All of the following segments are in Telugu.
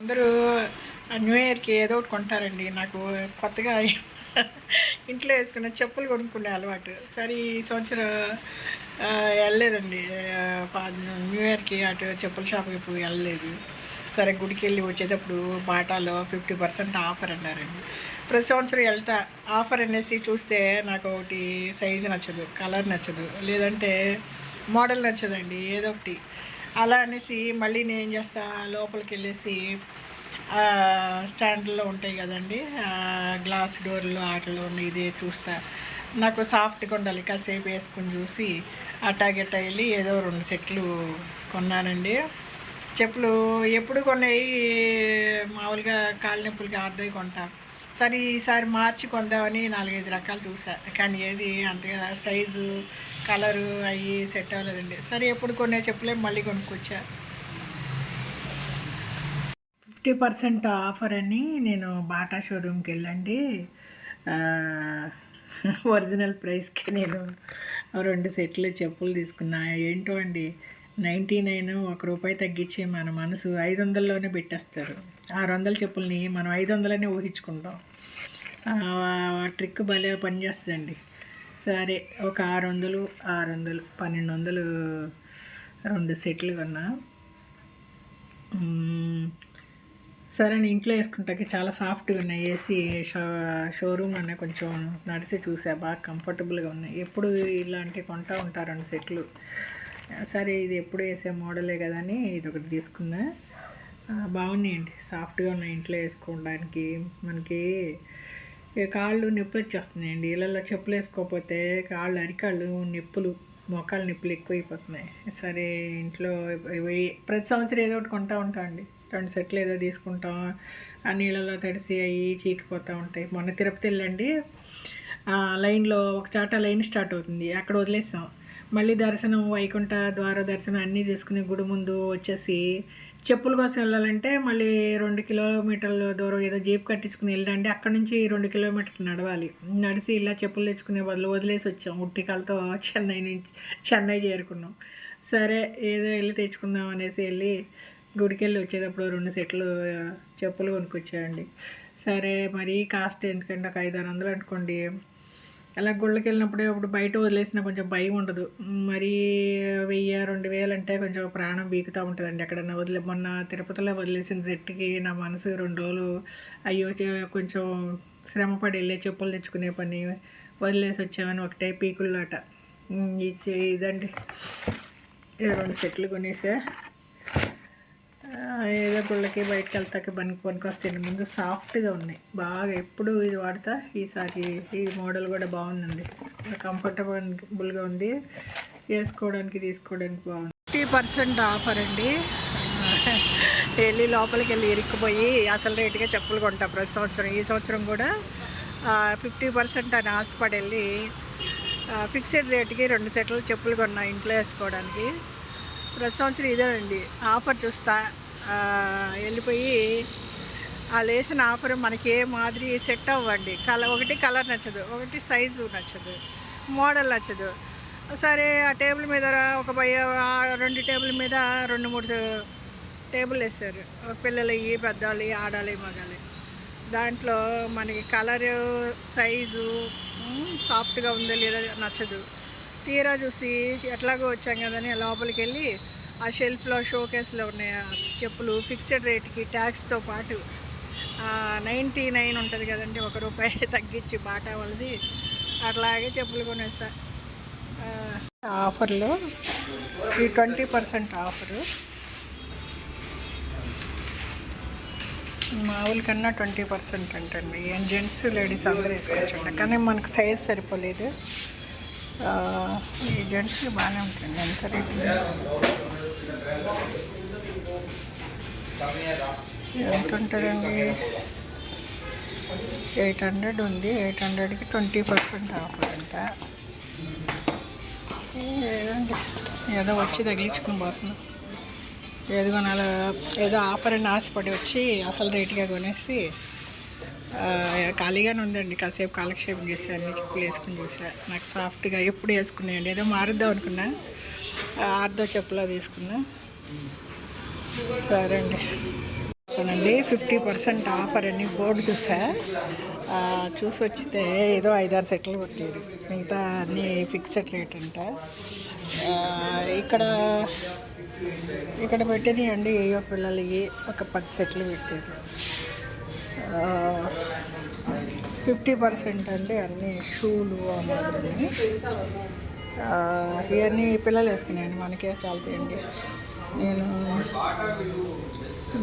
అందరూ న్యూ ఇయర్కి ఏదో ఒకటి కొంటారండి. నాకు కొత్తగా ఇంట్లో వేసుకున్న చెప్పులు కొనుక్కునే అలవాటు. సరే ఈ సంవత్సరం వెళ్ళలేదండి. న్యూ ఇయర్కి అటు చెప్పుల షాప్కి ఇప్పుడు వెళ్ళలేదు. సరే గుడికి వెళ్ళి వచ్చేటప్పుడు బాటాలో 50% ఆఫర్ అన్నారండి. ప్రతి సంవత్సరం వెళ్తా. ఆఫర్ అనేసి చూస్తే నాకు ఒకటి సైజు నచ్చదు, కలర్ నచ్చదు, లేదంటే మోడల్ నచ్చదండి, ఏదో ఒకటి. అలా అనేసి మళ్ళీ నేను ఏం చేస్తా, లోపలికి వెళ్ళేసి స్టాండ్లో ఉంటాయి కదండి, గ్లాస్ డోర్లు వాటిలో ఇదే చూస్తా. నాకు సాఫ్ట్గా ఉండాలి, కాసేపు వేసుకుని చూసి అట్టాగిట్ట వెళ్ళి ఏదో 2 సెట్లు కొన్నానండి. చెప్పులు ఎప్పుడు కొన్నాయి మామూలుగా కాళ్ళ నొప్పులకి ఆర్దవి కొంటా. సరే ఈసారి మార్చి కొందామని 4-5 రకాలు చూసా, కానీ ఏది అంతగా సైజు కలరు అవి సెట్ అవ్వలేదండి. సరే ఎప్పుడు కొనే చెప్పులే మళ్ళీ కొనుక్కొచ్చా. 50% ఆఫర్ అని నేను బాటా షోరూమ్కి వెళ్ళండి. ఒరిజినల్ ప్రైస్కి నేను 2 సెట్లు చెప్పులు తీసుకున్నా. ఏంటో అండి, 99 ₹1 తగ్గించి మన మనసు 500లోనే పెట్టేస్తారు. 600 చెప్పుల్ని మనం 500లోనే ఊహించుకుంటాం. ట్రిక్ భలే పనిచేస్తుందండి. సరే ఒక 600 1200 2 సెట్లు కొన్నా. సరే నేను ఇంట్లో వేసుకుంటాకి చాలా సాఫ్ట్గా ఉన్నాయి. ఏసీ షోరూమ్ అనే కొంచెం నడిచి చూసా, బాగా కంఫర్టబుల్గా ఉన్నాయి. ఎప్పుడు ఇలాంటివి కొంటూ ఉంటారు 2 సెట్లు. సరే ఇది ఎప్పుడు వేసే మోడలే కదా అని ఇది ఒకటి తీసుకున్నా. బాగున్నాయండి, సాఫ్ట్గా ఉన్నాయి ఇంట్లో వేసుకోవడానికి. మనకి కాళ్ళు నొప్పులు వచ్చేస్తున్నాయండి ఇళ్ళల్లో చెప్పులు వేసుకోకపోతే. కాళ్ళు అరికాళ్ళు నొప్పులు, మోకాళ్ళ నొప్పులు ఎక్కువైపోతున్నాయి. సరే ఇంట్లో ప్రతి సంవత్సరం ఏదో ఒకటి కొంటూ ఉంటాం అండి. 2 సెట్లు ఏదో తీసుకుంటాం. ఆ నీళ్ళలో తడిసి అవి చీకిపోతూ ఉంటాయి. మొన్న తిరుపతి వెళ్ళండి, లైన్లో ఒక చాట లైన్ స్టార్ట్ అవుతుంది, అక్కడ వదిలేసాం. మళ్ళీ దర్శనం, వైకుంఠ ద్వార దర్శనం అన్నీ తీసుకుని గుడి ముందు వచ్చేసి చెప్పుల కోసం వెళ్ళాలంటే మళ్ళీ 2 కిలోమీటర్ల దూరం ఏదో జీప్ కట్టించుకుని వెళ్ళండి. అక్కడ నుంచి 2 కిలోమీటర్లు నడవాలి. నడిచి ఇలా చెప్పులు తెచ్చుకునే బదులు వదిలేసి వచ్చాం. ఉట్టికాలతో చెన్నై చేరుకున్నాం. సరే ఏదో వెళ్ళి తెచ్చుకుందాం అనేసి వెళ్ళి గుడికి వెళ్ళి వచ్చేటప్పుడు 2 సెట్లు చెప్పులు కొనుక్కొచ్చాయండి. సరే మరీ కాస్ట్ ఎందుకంటే ఒక 500-600 అనుకోండి. అలా గుళ్ళకి వెళ్ళినప్పుడే అప్పుడు బయట వదిలేసిన కొంచెం భయం ఉండదు. మరీ 1000-2000 అంటే కొంచెం ప్రాణం బీకుతూ ఉంటుందండి. ఎక్కడన్నా మొన్న తిరుపతిలో వదిలేసిన సెట్కి నా మనసు 2 రోజులు అయ్యో కొంచెం శ్రమపడి వెళ్ళే చెప్పులు తెచ్చుకునే పని వదిలేసి వచ్చామని ఒకటే పీకుల్లాట. ఇదండి 2 సెట్లు కొనేసా. ఏదో గుళ్ళకి బయటకు వెళ్తాకి పనికొస్తాయండి. ముందు సాఫ్ట్గా ఉన్నాయి బాగా. ఎప్పుడు ఇది వాడతా. ఈసారి ఈ మోడల్ కూడా బాగుందండి, కంఫర్టబుల్గా ఉంది, వేసుకోవడానికి తీసుకోవడానికి బాగుంది. 50% ఆఫర్ అండి. వెళ్ళి లోపలికి వెళ్ళి ఇరుక్కుపోయి అసలు రేటుగా చెప్పులు కొంటా ప్రతి సంవత్సరం. ఈ సంవత్సరం కూడా 50% అని ఆశపడి వెళ్ళి ఫిక్స్డ్ రేటుకి 2 సెట్లు చెప్పులు కొన్నా ఇంట్లో వేసుకోవడానికి. ప్రతి సంవత్సరం ఇదేనండి ఆఫర్ చూస్తా. వెళ్ళిపోయి వాళ్ళు వేసిన ఆఫర్ మనకి ఏ మాదిరి సెట్ అవ్వండి. ఒకటి కలర్ నచ్చదు, ఒకటి సైజు నచ్చదు, మోడల్ నచ్చదు. సరే ఆ టేబుల్ మీద ఒక 2 టేబుల్ మీద 2-3 టేబుల్ వేసారు. పిల్లలవి, పెద్దవాళ్ళవి, ఆడాలి, మగాలి. దాంట్లో మనకి కలరు, సైజు, సాఫ్ట్గా ఉందో లేదో నచ్చదు. తీరా చూసి ఎట్లాగో వచ్చాం కదని లోపలికి వెళ్ళి ఆ షెల్ఫ్లో షోకేస్లో ఉన్నాయి చెప్పులు ఫిక్స్డ్ రేట్కి ట్యాక్స్తో పాటు 99 ఉంటుంది కదండి, ₹1 తగ్గించి బాటా వాళ్ళది. అట్లాగే చెప్పులు కొనేసా. ఆఫర్లో ఈ 20% ఆఫరు మామూలు కన్నా 20% అంటండి. జెంట్స్ లేడీస్ అందరూ వేసుకోవచ్చండి, కానీ మనకు సైజ్ సరిపోలేదు. ఈ జెంట్స్ బాగానే ఉంటుంది. ఎంత రేటు ఎంత ఉంటుందండి? 800 ఉంది. 800కి 20% ఆఫర్ అంట. ఏదండి ఏదో వచ్చి తగిలించుకుని పోతున్నాం. ఏది కొనాలో ఏదో ఆఫర్ అని ఆశపడి వచ్చి అసలు రేటుగా కొనేసి ఖాళీగానే ఉందండి. కాసేపు కాలక్షేపం చేసి అన్ని చెప్పులు వేసుకుని చూసా. నాకు సాఫ్ట్గా ఎప్పుడు వేసుకున్నాయండి. ఏదో మారుద్దాం అనుకున్నా, ఆర్దో చెప్పులో తీసుకున్నా. సరే అండి. చూడండి 50% ఆఫర్ అని బోర్డు చూసా. చూసి వచ్చితే ఏదో 5-6 సెట్లు కొట్టేది, మిగతా అన్నీ ఫిక్స్డ్ రేట్ అంట. ఇక్కడ ఇక్కడ పెట్టినాయండి ఏయో పిల్లలకి ఒక 10 సెట్లు పెట్టారు. 50% అంటే అన్ని షూలు ఆ మాదిరి. ఇవన్నీ పిల్లలు వేసుకున్నాయండి, మనకే చాలుతాయండి. నేను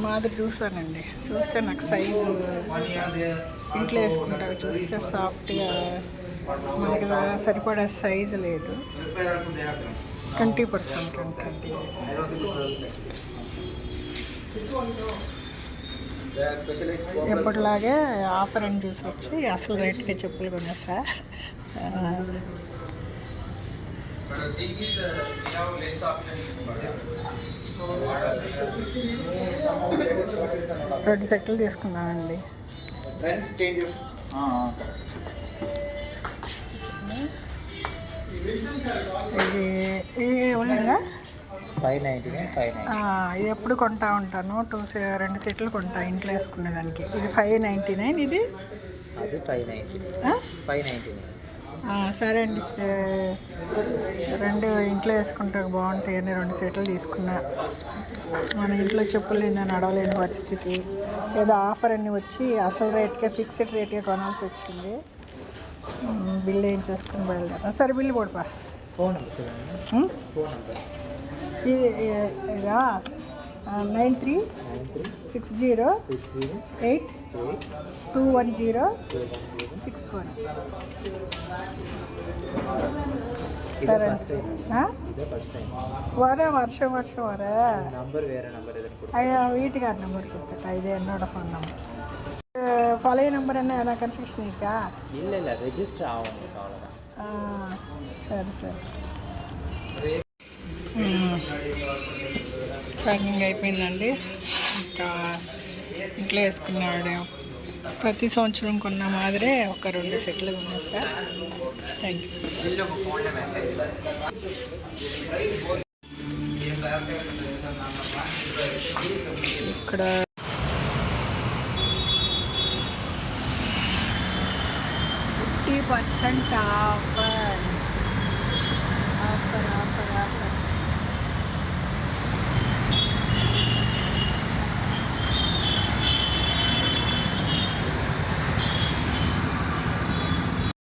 మాదిరి చూసానండి, చూస్తే నాకు సైజు ఇంట్లో వేసుకుంటా చూస్తే సాఫ్ట్గా మనకి సరిపడే సైజు లేదు. 20% ఉంటుంది. ఎప్పటిలాగే ఆఫర్ అని చూసి వచ్చి అసలు రేట్కి చెప్పులు కొనేసా. రెండు సెట్లు తీసుకున్నానండి. ఇది ఉందా 599. ఇది ఎప్పుడు కొంటా ఉంటాను, 2 సెట్లు కొంటా ఇంట్లో వేసుకునేదానికి. ఇది 599, ఇది 599. సరే అండి, 2 ఇంట్లో వేసుకుంటే బాగుంటాయని 2 సెట్లు తీసుకున్నా. మన ఇంట్లో చెప్పులు లేదని నడవలేని పరిస్థితి, ఏదో ఆఫర్ అన్ని వచ్చి అసలు రేట్కే ఫిక్స్డ్ రేట్కే కొనాల్సి వచ్చింది. బిల్లు ఏం చేసుకుని బయలుదేరా. సరే బిల్లు పోడుపా. ఇదా 9360821061. సరే వరే వర్షం వరే అయ్యా వీటి గారి నెంబర్ కొట్టా. ఇదే என்னோட ఫోన్ నెంబర్. பழைய நம்பர் என்ன எதனா கன்ஃபியூஷன் இருக்கா? இல்லை ரெஜிஸ்டர் ஆகும். సరే ప్యాకింగ్ అయిపోయిందండి. ఇంకా ఇంట్లో వేసుకున్నాడు. ప్రతి సంవత్సరం కొన్న మాదిరే ఒక 2 సెట్లు కొనేస్తా. Thank you. ఇక్కడ 50% ఆఫర్